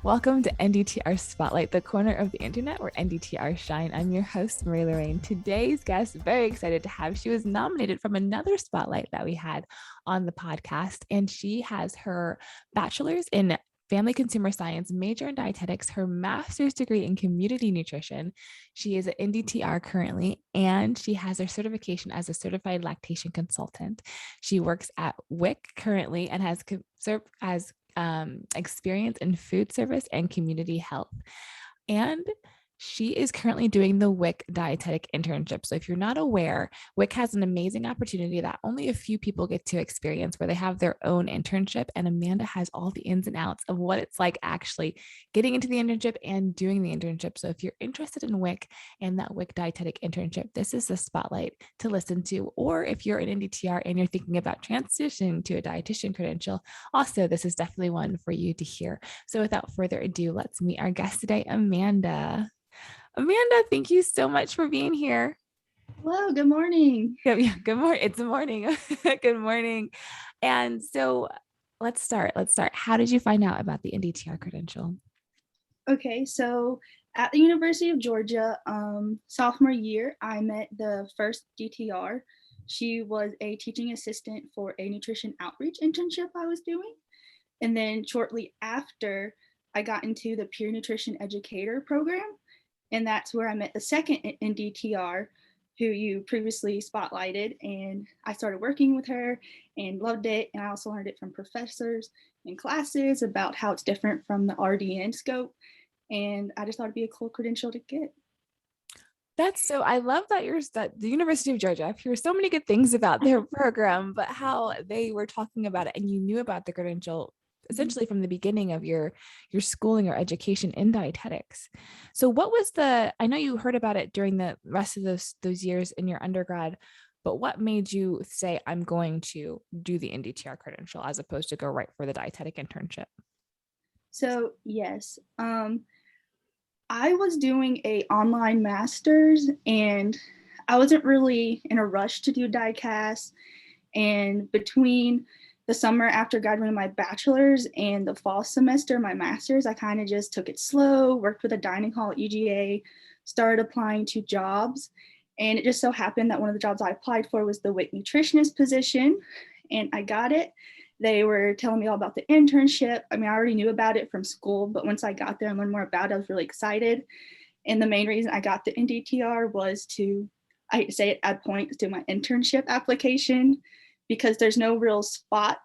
Welcome to NDTR Spotlight, the corner of the internet where NDTR shine. I'm your host, Marie Lorraine. Today's guest, very excited to have. She was nominated from another spotlight that we had on the podcast, and she has her bachelor's in family consumer science, major in dietetics, her master's degree in community nutrition. She is an NDTR currently, and she has her certification as a certified lactation consultant. She works at WIC currently and has served as experience in food service and community health. And she is currently doing the WIC Dietetic Internship. So if you're not aware, WIC has an amazing opportunity that only a few people get to experience where they have their own internship. And Amanda has all the ins and outs of what it's like actually getting into the internship and doing the internship. So if you're interested in WIC and that WIC Dietetic Internship, this is the spotlight to listen to. Or if you're an NDTR and you're thinking about transitioning to a dietitian credential, also, this is definitely one for you to hear. So without further ado, let's meet our guest today, Amanda. Amanda, thank you so much for being here. Hello, good morning. Good morning. It's morning. Good morning. And so let's start. How did you find out about the NDTR credential? Okay, so at the University of Georgia, sophomore year, I met the first DTR. She was a teaching assistant for a nutrition outreach internship I was doing. And then shortly after, I got into the peer nutrition educator program. And that's where I met the second NDTR, who you previously spotlighted. And I started working with her and loved it. And I also learned it from professors in classes about how it's different from the RDN scope. And I just thought it'd be a cool credential to get. That's so, I love that you're at the University of Georgia. I've heard so many good things about their program, but how they were talking about it and you knew about the credential essentially from the beginning of your schooling or education in dietetics. So what was I know you heard about it during the rest of those years in your undergrad, but what made you say, I'm going to do the NDTR credential as opposed to go right for the dietetic internship? So yes, I was doing a online master's and I wasn't really in a rush to do diecast. And between the summer after graduating my bachelor's and the fall semester, my master's, I kind of just took it slow, worked with a dining hall at UGA, started applying to jobs. And it just so happened that one of the jobs I applied for was the WIC nutritionist position, and I got it. They were telling me all about the internship. I mean, I already knew about it from school, but once I got there and learned more about it, I was really excited. And the main reason I got the NDTR was to, I hate to say it, add points to my internship application, because there's no real spot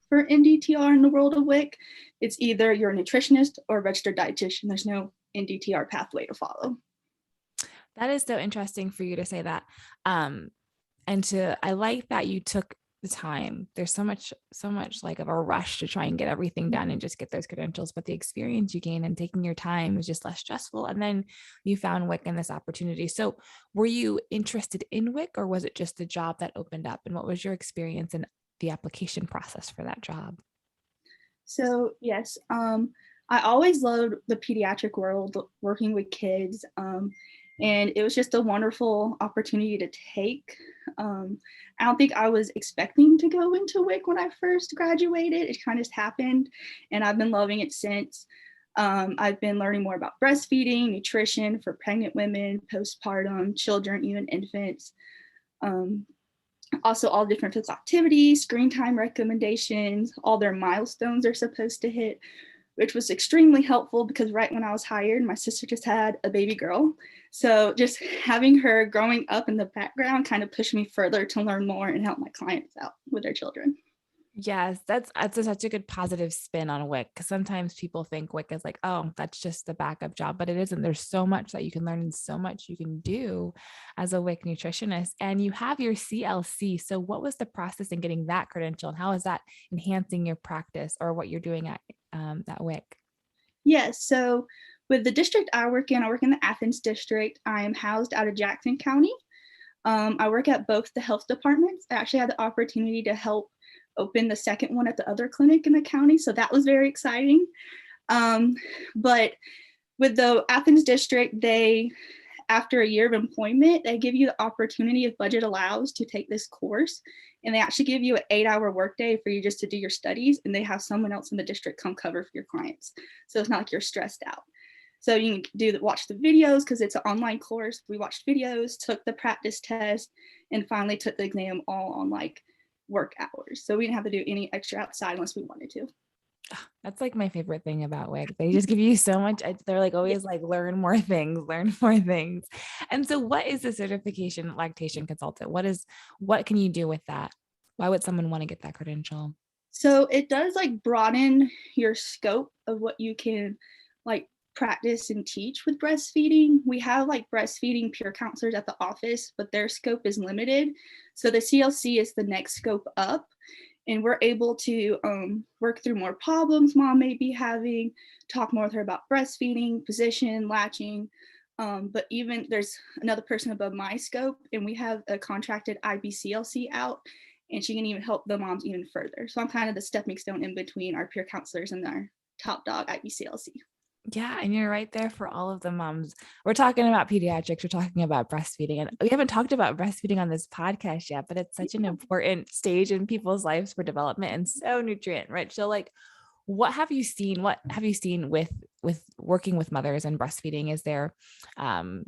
for NDTR in the world of WIC. It's either you're a nutritionist or a registered dietitian. There's no NDTR pathway to follow. That is so interesting for you to say that. I like that you took the time. There's so much like of a rush to try and get everything done and just get those credentials, but the experience you gain and taking your time is just less stressful. And then you found WIC in this opportunity. So were you interested in WIC, or was it just the job that opened up? And what was your experience in the application process for that job? So yes, I always loved the pediatric world, working with kids. And it was just a wonderful opportunity to take. I don't think I was expecting to go into WIC when I first graduated. It kind of just happened, and I've been loving it since. I've been learning more about breastfeeding, nutrition for pregnant women, postpartum, children, even infants. Also, all different physical activities, screen time recommendations, all their milestones they're supposed to hit, which was extremely helpful because right when I was hired, my sister just had a baby girl. So just having her growing up in the background kind of pushed me further to learn more and help my clients out with their children. Yes, that's such a good positive spin on WIC, because sometimes people think WIC is like, oh, that's just the backup job, but it isn't. There's so much that you can learn and so much you can do as a WIC nutritionist. And you have your CLC. So what was the process in getting that credential, and how is that enhancing your practice or what you're doing at WIC? Yes, so with the district I work in the Athens district. I am housed out of Jackson County. I work at both the health departments. I actually had the opportunity to help open the second one at the other clinic in the county, so that was very exciting. But with the Athens district, after a year of employment, they give you the opportunity, if budget allows, to take this course. and they actually give you an 8-hour workday for you just to do your studies, and they have someone else in the district come cover for your clients. So it's not like you're stressed out. So you can watch the videos because it's an online course. We watched videos, took the practice test, and finally took the exam all on like work hours. So we didn't have to do any extra outside unless we wanted to. That's like my favorite thing about WIC. They just give you so much. They're like always like learn more things, learn more things. And so what is the certification lactation consultant? What can you do with that? Why would someone want to get that credential? So it does like broaden your scope of what you can like practice and teach with breastfeeding. We have like breastfeeding peer counselors at the office, but their scope is limited. So the CLC is the next scope up, and we're able to work through more problems mom may be having, talk more with her about breastfeeding, position, latching. But even there's another person above my scope, and we have a contracted IBCLC out, and she can even help the moms even further. So I'm kind of the stepping stone in between our peer counselors and our top dog IBCLC. Yeah, and you're right there for all of the moms. We're talking about pediatrics, we're talking about breastfeeding, and we haven't talked about breastfeeding on this podcast yet, but it's such an important stage in people's lives for development and so nutrient rich. So like, what have you seen? What have you seen with working with mothers and breastfeeding? Is there an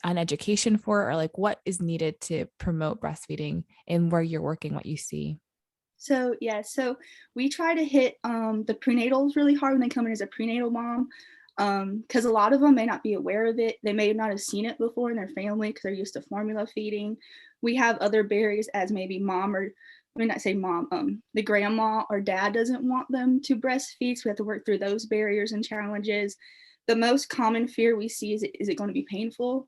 education for, or like what is needed to promote breastfeeding and where you're working, what you see? So yeah, so we try to hit the prenatals really hard when they come in as a prenatal mom, because a lot of them may not be aware of it. They may not have seen it before in their family because they're used to formula feeding. We have other barriers as maybe mom, or I mean not say mom, the grandma or dad doesn't want them to breastfeed, so we have to work through those barriers and challenges. The most common fear we see is it going to be painful?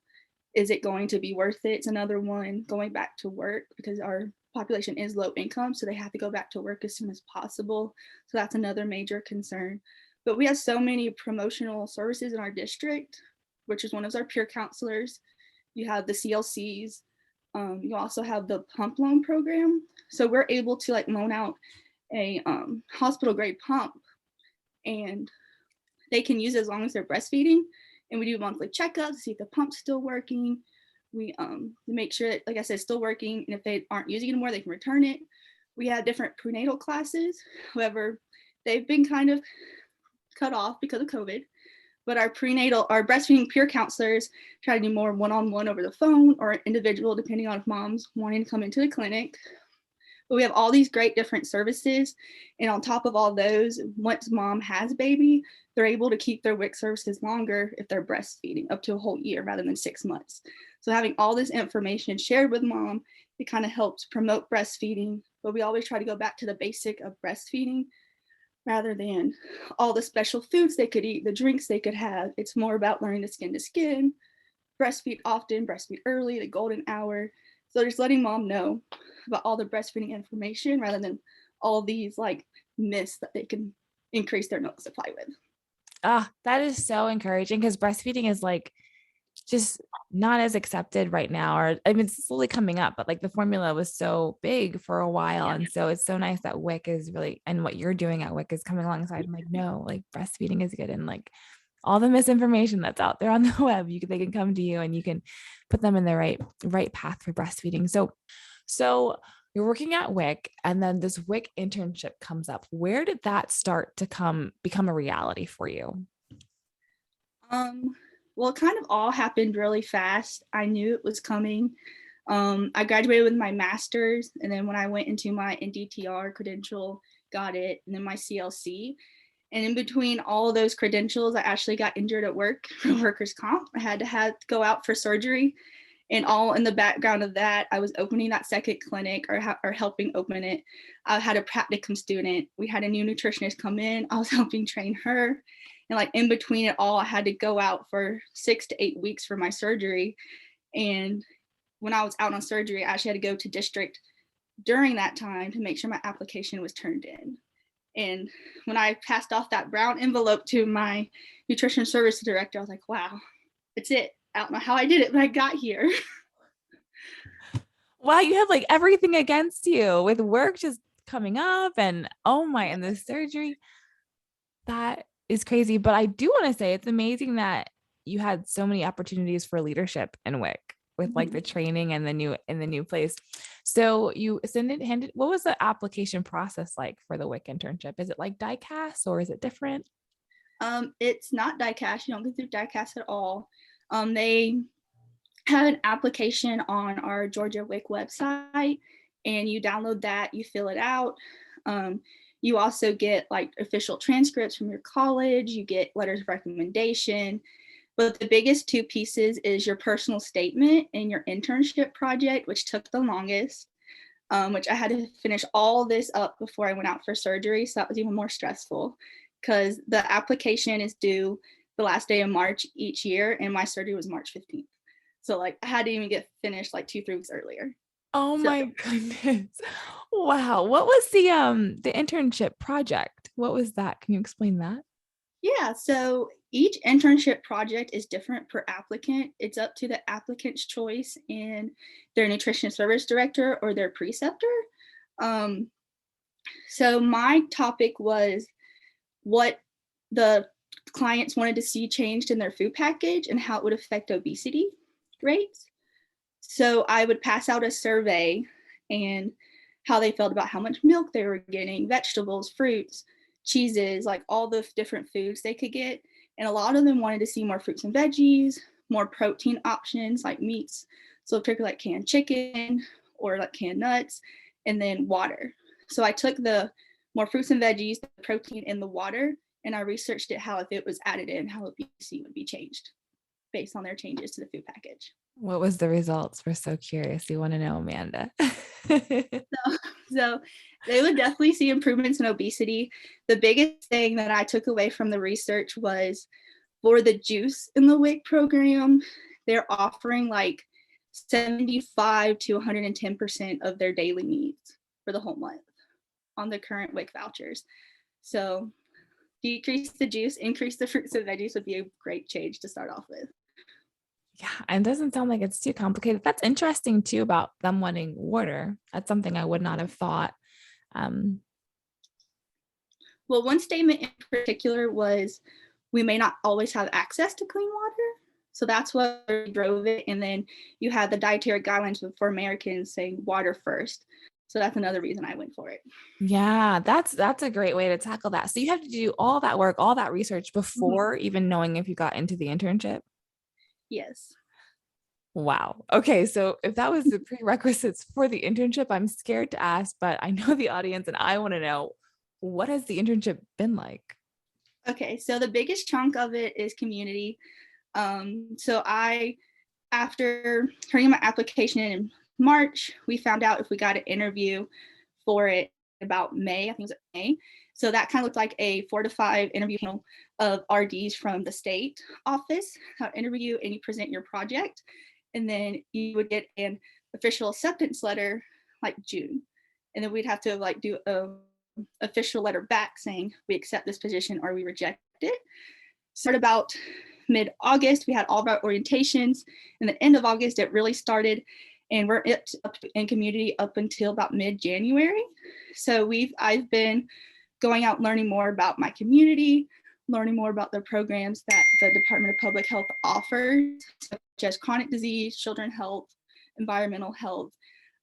Is it going to be worth it? It's another one. Going back to work, because our population is low income, so they have to go back to work as soon as possible. So that's another major concern. But we have so many promotional services in our district, which is one of our peer counselors. You have the CLCs. You also have the pump loan program. So we're able to like loan out a hospital grade pump, and they can use it as long as they're breastfeeding. And we do monthly checkups to see if the pump's still working. We make sure that, like I said, it's still working. And if they aren't using it anymore, they can return it. We have different prenatal classes. However, they've been kind of cut off because of COVID. But our breastfeeding peer counselors try to do more one-on-one over the phone or individual, depending on if mom's wanting to come into the clinic. But we have all these great different services. And on top of all those, once mom has baby, they're able to keep their WIC services longer if they're breastfeeding, up to a whole year rather than 6 months. So having all this information shared with mom, it kind of helps promote breastfeeding. But we always try to go back to the basic of breastfeeding rather than all the special foods they could eat, the drinks they could have. It's more about learning the skin to skin, breastfeed often, breastfeed early, the golden hour. So just letting mom know about all the breastfeeding information rather than all these like myths that they can increase their milk supply with. That is so encouraging, because breastfeeding is like just not as accepted right now, or I mean it's slowly coming up, but like the formula was so big for a while. And so it's so nice that WIC is really, and what you're doing at WIC is coming alongside. I'm like, no, like breastfeeding is good, and like all the misinformation that's out there on the web, they can come to you and you can put them in the right path for breastfeeding. So you're working at WIC, and then this WIC internship comes up. Where did that start to become a reality for you? Well, it kind of all happened really fast. I knew it was coming. I graduated with my master's, and then when I went into my Ndtr Credential, got it, and then my CLC. And in between all of those credentials, I actually got injured at work from workers' comp. I had to go out for surgery. And all in the background of that, I was opening that second clinic, or helping open it. I had a practicum student. We had a new nutritionist come in. I was helping train her. And like in between it all, I had to go out for 6 to 8 weeks for my surgery. And when I was out on surgery, I actually had to go to district during that time to make sure my application was turned in. And when I passed off that brown envelope to my nutrition service director, I was like, wow, it's it. I don't know how I did it, but I got here. Wow, you have like everything against you with work just coming up, and oh my, and the surgery. That is crazy. But I do want to say it's amazing that you had so many opportunities for leadership in WIC. with like the training and the new place. So you handed, what was the application process like for the WIC internship? Is it like DICAS or is it different? It's not DICAS. You don't go through DICAS at all. They have an application on our Georgia WIC website, and you download that, you fill it out. You also get like official transcripts from your college, you get letters of recommendation. But the biggest two pieces is your personal statement and your internship project, which took the longest, which I had to finish all this up before I went out for surgery. So that was even more stressful because the application is due the last day of March each year, and my surgery was March 15th. So like I had to even get finished like 2-3 weeks earlier. Oh So, my goodness. Wow. What was the internship project? What was that? Can you explain that? yeah, so each internship project is different per applicant. It's up to the applicant's choice and their nutrition service director or their preceptor. Um, so my topic was what the clients wanted to see changed in their food package and how it would affect obesity rates. So I would pass out a survey and how they felt about how much milk they were getting, vegetables, fruits, cheeses, like all the different foods they could get. And a lot of them wanted to see more fruits and veggies, more protein options like meats, so particularly like canned chicken or like canned nuts, and then water. So I took the more fruits and veggies, the protein, and the water, and I researched it how if it was added in, how obesity would be changed based on their changes to the food package. What was the results? We're so curious. We want to know, Amanda. So they would definitely see improvements in obesity. The biggest thing that I took away from the research was for the juice in the WIC program, they're offering like 75 to 110% of their daily needs for the whole month on the current WIC vouchers. So decrease the juice, increase the fruits and veggies would be a great change to start off with. Yeah, and it doesn't sound like it's too complicated. That's interesting too about them wanting water. That's something I would not have thought. Well, one statement in particular was we may not always have access to clean water. So that's what drove it. And then you had the dietary guidelines for Americans saying water first. So that's another reason I went for it. Yeah, that's a great way to tackle that. So you have to do all that work, all that research before even knowing if you got into the internship. Yes. Wow. Okay. So if that was the prerequisites for the internship, I'm scared to ask, but I know the audience and I want to know, what has the internship been like? Okay. So the biggest chunk of it is community. So after turning in my application in March, we found out if we got an interview for it about May. I think it was May. So that kind of looked like a 4 to 5 interview panel of RDs from the state office, interview, and you present your project. And then you would get an official acceptance letter like June. And then we'd have to like do a official letter back saying we accept this position or we reject it. So at about mid-August, we had all of our orientations. And the end of August, it really started. And we're up in community up until about mid-January. So I've been going out learning more about my community, learning more about the programs that the Department of Public Health offers, such as chronic disease, children's health, environmental health.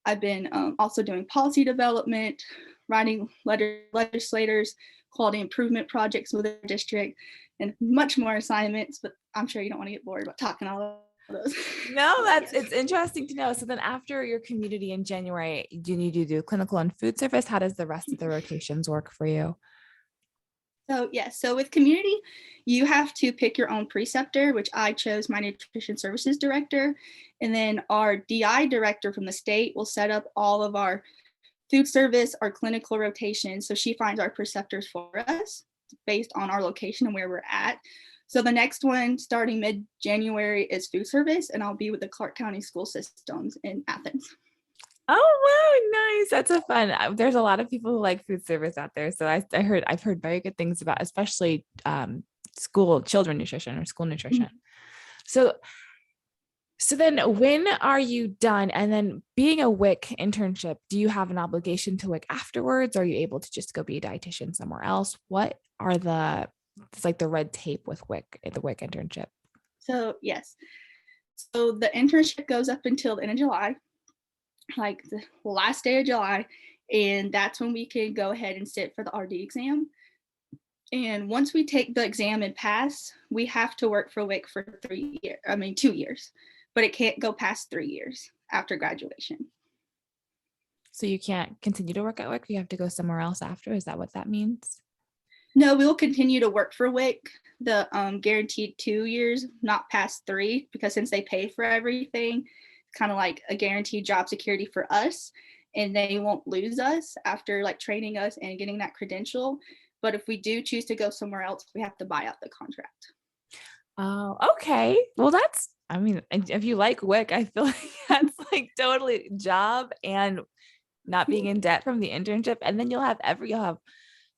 I've been also doing policy development, writing legislators, quality improvement projects with the district, and much more assignments, but I'm sure you don't want to get bored about talking all of those. No, it's interesting to know. So then after your community in January, do you need to do clinical and food service? How does the rest of the rotations work for you? So yes, so with community, you have to pick your own preceptor, which I chose my nutrition services director. And then our DI director from the state will set up all of our food service, our clinical rotations. So she finds our preceptors for us based on our location and where we're at. So the next one starting mid-January is food service, and I'll be with the Clark County School Systems in Athens. Oh, wow, nice. That's so fun. There's a lot of people who like food service out there. So I've heard very good things about, especially children nutrition or school nutrition. Mm-hmm. So then when are you done? And then being a WIC internship, do you have an obligation to WIC afterwards? Or are you able to just go be a dietitian somewhere else? What are it's like the red tape with WIC, the WIC internship? So yes. So the internship goes up until the end of July, like the last day of July, and that's when we can go ahead and sit for the RD exam. And once we take the exam and pass, we have to work for WIC for 2 years, but it can't go past 3 years after graduation. So you can't continue to work at WIC, you have to go somewhere else after. Is that what that means? No, we will continue to work for WIC, the guaranteed 2 years, not past 3, because since they pay for everything, it's kind of like a guaranteed job security for us, and they won't lose us after like training us and getting that credential. But if we do choose to go somewhere else, we have to buy out the contract. Oh, okay. Well, that's, I mean, if you like WIC, I feel like that's like totally job and not being in debt from the internship. And then you'll have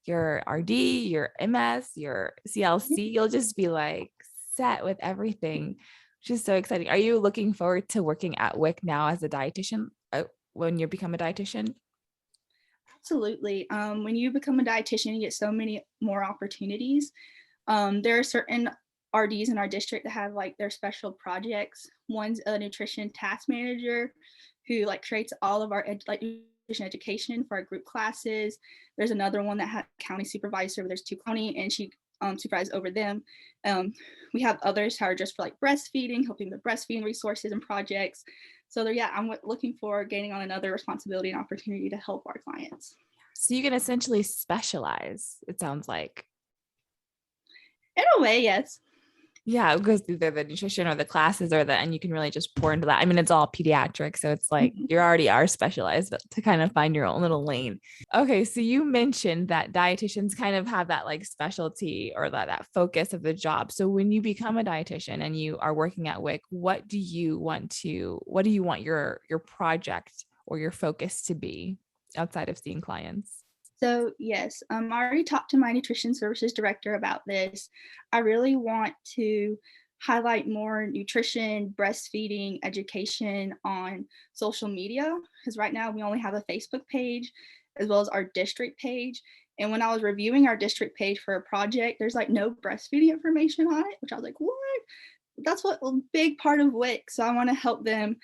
your RD, your MS, your CLC. You'll just be like set with everything, which is so exciting. Are you looking forward to working at WIC now as a dietitian when you become a dietitian? Absolutely. When you become a dietitian, you get so many more opportunities. There are certain RDs in our district that have like their special projects. One's a nutrition task manager who like creates all of our nutrition education for our group classes. There's another one that had county supervisor. There's 2 county, and she supervises over them. We have others who are just for like breastfeeding, helping with breastfeeding resources and projects. So I'm looking for gaining on another responsibility and opportunity to help our clients. So you can essentially specialize, it sounds like. In a way, yes. Yeah, because either the nutrition or the classes and you can really just pour into that. I mean, it's all pediatric, so it's like you already are specialized, but to kind of find your own little lane. Okay, so you mentioned that dietitians kind of have that like specialty or that focus of the job. So when you become a dietitian and you are working at WIC, what do you want your project or your focus to be outside of seeing clients? So yes, I already talked to my nutrition services director about this. I really want to highlight more nutrition, breastfeeding education on social media, because right now we only have a Facebook page as well as our district page. And when I was reviewing our district page for a project, there's like no breastfeeding information on it, which I was like, what? That's what a big part of WIC. So I want to help them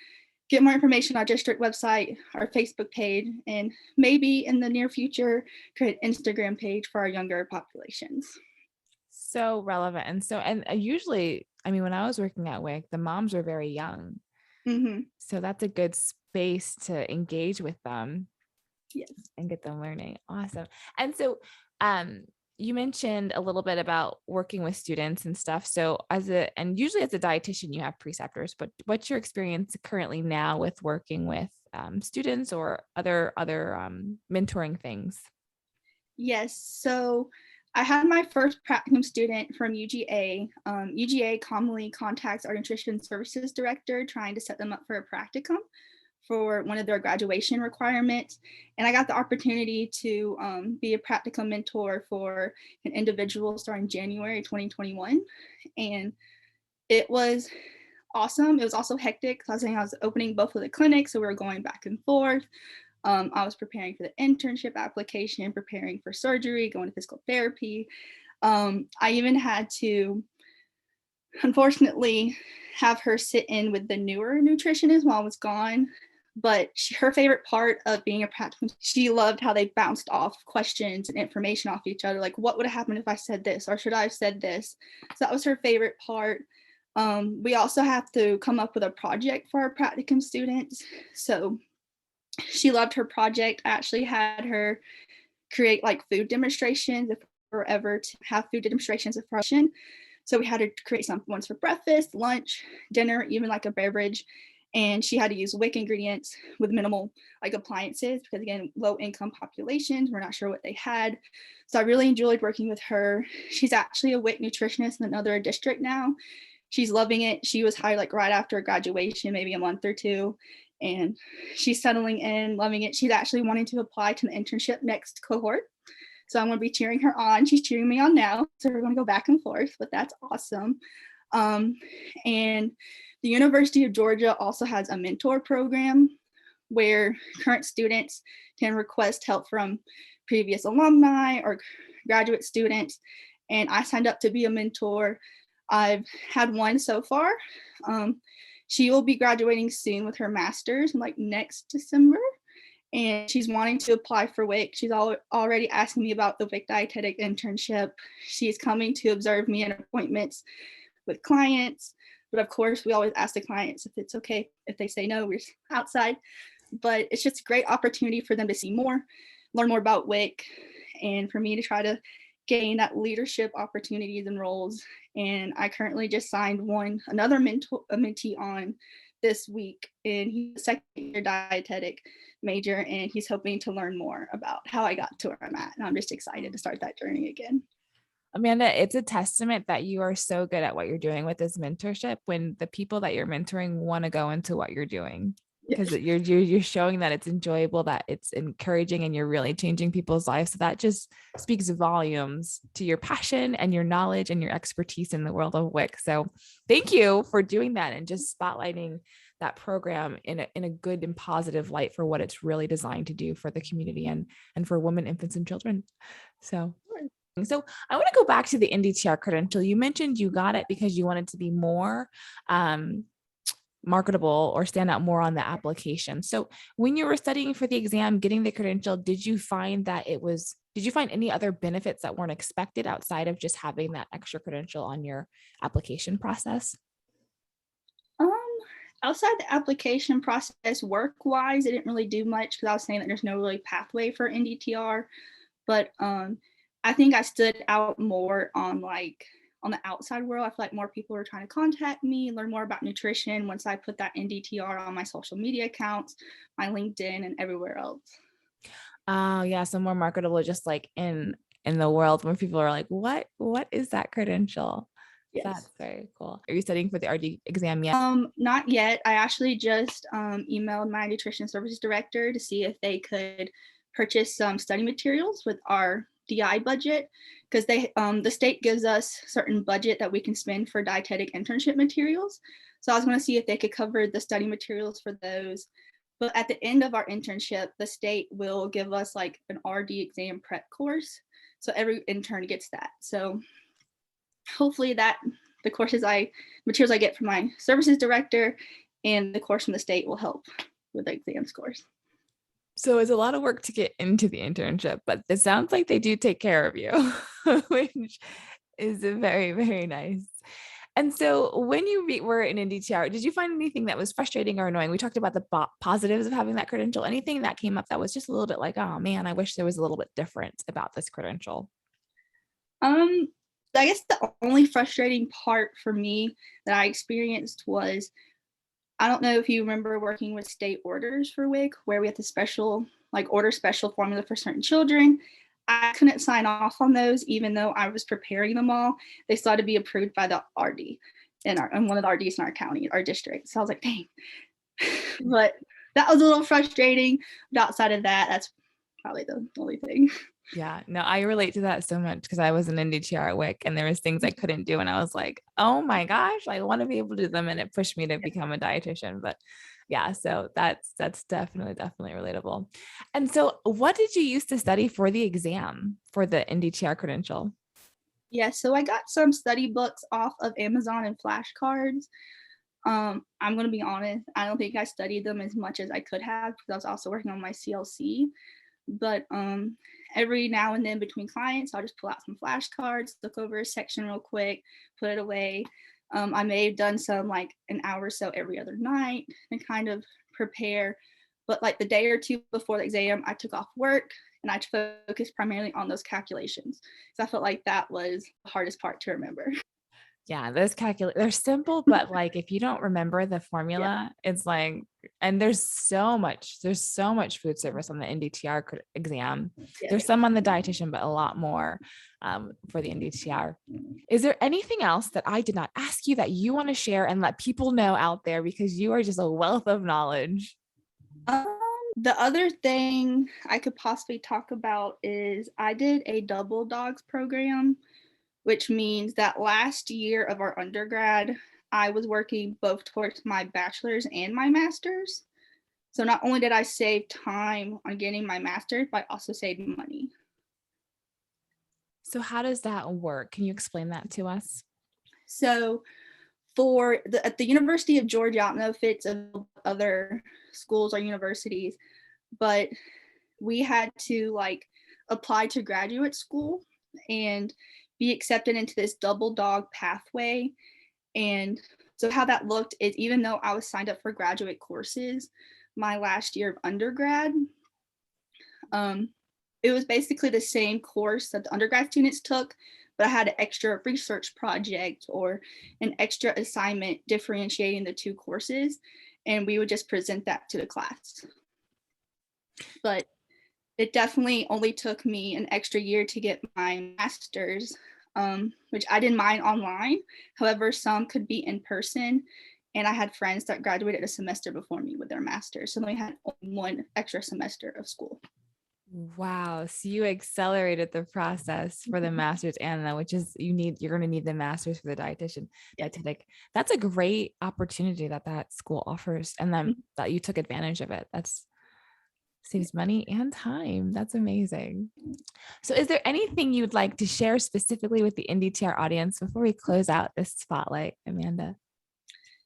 get more information on our district website, our Facebook page, and maybe in the near future, create an Instagram page for our younger populations. So relevant. And usually, I mean, when I was working at WIC, the moms were very young. Mm-hmm. So that's a good space to engage with them. Yes. And get them learning. Awesome. And so you mentioned a little bit about working with students and stuff. So usually as a dietitian, you have preceptors, but what's your experience currently now with working with students or other mentoring things? Yes. So I had my first practicum student from UGA. UGA commonly contacts our nutrition services director trying to set them up for a practicum for one of their graduation requirements. And I got the opportunity to be a practicum mentor for an individual starting January 2021. And it was awesome. It was also hectic because I was opening both of the clinics, so we were going back and forth. I was preparing for the internship application, preparing for surgery, going to physical therapy. I even had to, unfortunately, have her sit in with the newer nutritionist while I was gone. But her favorite part of being a practicum, she loved how they bounced off questions and information off each other. Like, what would have happened if I said this, or should I have said this? So that was her favorite part. We also have to come up with a project for our practicum students. So she loved her project. I actually had her create like food demonstrations if we're ever to have food demonstrations of production. So we had to create some ones for breakfast, lunch, dinner, even like a beverage. And she had to use WIC ingredients with minimal like appliances because again, low income populations, we're not sure what they had. So I really enjoyed working with her. She's actually a WIC nutritionist in another district now. She's loving it. She was hired like right after graduation, maybe a month or two, and she's settling in, loving it. She's actually wanting to apply to the internship next cohort. So I'm going to be cheering her on. She's cheering me on now. So we're going to go back and forth, but that's awesome. And the University of Georgia also has a mentor program where current students can request help from previous alumni or graduate students. And I signed up to be a mentor. I've had one so far. she will be graduating soon with her master's like next December. And she's wanting to apply for WIC. She's already asking me about the WIC Dietetic Internship. She's coming to observe me in appointments with clients. But of course, we always ask the clients if it's okay. If they say no, we're outside. But it's just a great opportunity for them to see more, learn more about WIC, and for me to try to gain that leadership opportunities and roles. And I currently just signed another mentee on this week, and he's a second year dietetic major, and he's hoping to learn more about how I got to where I'm at. And I'm just excited to start that journey again. Amanda, it's a testament that you are so good at what you're doing with this mentorship when the people that you're mentoring want to go into what you're doing, because you're showing that it's enjoyable, that it's encouraging, and you're really changing people's lives. So that just speaks volumes to your passion and your knowledge and your expertise in the world of WIC. So thank you for doing that and just spotlighting that program in a good and positive light for what it's really designed to do for the community and for women, infants, and children. So I want to go back to the Ndtr credential. You mentioned you got it because you wanted to be more marketable or stand out more on the application. So when you were studying for the exam, getting the credential, did you find any other benefits that weren't expected outside of just having that extra credential on your application process? Outside the application process, work-wise, it didn't really do much because I was saying that there's no really pathway for NDTR. But I think I stood out more on the outside world. I feel like more people were trying to contact me, learn more about nutrition once I put that NDTR on my social media accounts, my LinkedIn, and everywhere else. Oh yeah, so more marketable, just like in the world where people are like, what is that credential? Yes. That's very cool. Are you studying for the RD exam yet? Not yet. I actually just emailed my nutrition services director to see if they could purchase some study materials with our DI budget, because the state gives us certain budget that we can spend for dietetic internship materials. So I was going to see if they could cover the study materials for those. But at the end of our internship, the state will give us like an RD exam prep course. So every intern gets that. So hopefully that the materials I get from my services director and the course from the state will help with the exam scores. So it's a lot of work to get into the internship, but it sounds like they do take care of you, which is very, very nice. And so when you were in NDTR, did you find anything that was frustrating or annoying? We talked about the positives of having that credential. Anything that came up that was just a little bit like, oh man, I wish there was a little bit different about this credential? I guess the only frustrating part for me that I experienced was, I don't know if you remember working with state orders for WIC, where we had the order special formula for certain children. I couldn't sign off on those, even though I was preparing them all. They still had to be approved by the RD and one of the RDs in our county, our district. So I was like, dang. But that was a little frustrating. But outside of that, that's probably the only thing. Yeah, no, I relate to that so much because I was an NDTR at WIC and there was things I couldn't do. And I was like, oh my gosh, I want to be able to do them. And it pushed me to become a dietitian. But yeah, so that's definitely relatable. And so what did you use to study for the exam for the NDTR credential? Yeah, so I got some study books off of Amazon and flashcards. I'm going to be honest, I don't think I studied them as much as I could have because I was also working on my CLC. But every now and then between clients, I'll just pull out some flashcards, look over a section real quick, put it away. I may have done some like an hour or so every other night and kind of prepare. But like the day or two before the exam, I took off work and I focused primarily on those calculations. So I felt like that was the hardest part to remember. Yeah, those they're simple, but like if you don't remember the formula, it's like, and there's so much food service on the NDTR exam. Yeah. There's some on the dietitian, but a lot more for the NDTR. Is there anything else that I did not ask you that you want to share and let people know out there, because you are just a wealth of knowledge? The other thing I could possibly talk about is I did a double dogs program, which means that last year of our undergrad, I was working both towards my bachelor's and my master's. So not only did I save time on getting my master's, but I also saved money. So how does that work? Can you explain that to us? So at the University of Georgia, I don't know if it's other schools or universities, but we had to like apply to graduate school and be accepted into this double dog pathway. And so how that looked is, even though I was signed up for graduate courses my last year of undergrad, it was basically the same course that the undergrad students took, but I had an extra research project or an extra assignment differentiating the two courses, and we would just present that to the class. But it definitely only took me an extra year to get my master's, which I did mine online. However, some could be in person, and I had friends that graduated a semester before me with their master's, so they had only one extra semester of school. Wow. So you accelerated the process for the master's and that, which is you're going to need the master's for the dietetic. That's a great opportunity that school offers. And then that you took advantage of it. That's saves money and time. That's amazing. So is there anything you'd like to share specifically with the Ndtr audience before we close out this spotlight, Amanda?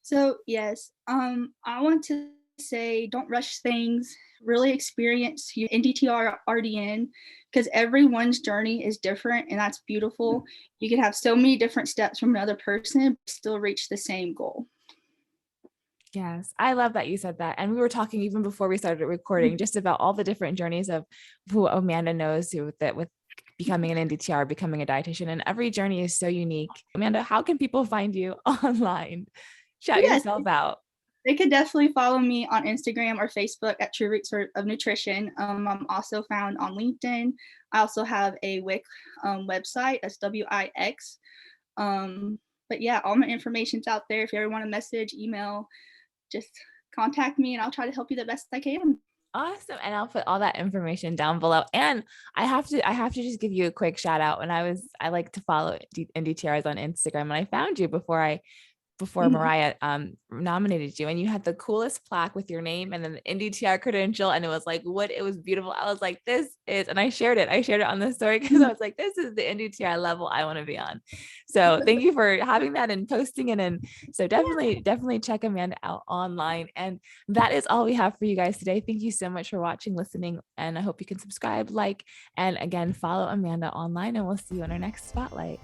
So yes, I want to say don't rush things, really experience your Ndtr RDN, because everyone's journey is different and that's beautiful. You can have so many different steps from another person, but still reach the same goal. Yes, I love that you said that. And we were talking even before we started recording just about all the different journeys of who Amanda knows with becoming an Ndtr, becoming a dietitian, and every journey is so unique. Amanda, how can people find you online? Shout yourself out. They could definitely follow me on Instagram or Facebook at True Roots of Nutrition. I'm also found on LinkedIn. I also have a WIC website, that's WIX. But yeah, all my information's out there. If you ever want to message, email, just contact me and I'll try to help you the best I can. Awesome. And I'll put all that information down below. And I have to just give you a quick shout out. When I like to follow Ndtrs on Instagram, and I found you before Mariah nominated you, and you had the coolest plaque with your name and then the Ndtr credential, and it was like it was beautiful. I was like, and I shared it on the story because I was like, this is the Ndtr level I want to be on. So thank you for having that and posting it. And so definitely check Amanda out online. And that is all we have for you guys today. Thank you so much for watching, listening, and I hope you can subscribe, like, and again, follow Amanda online, and we'll see you in our next spotlight.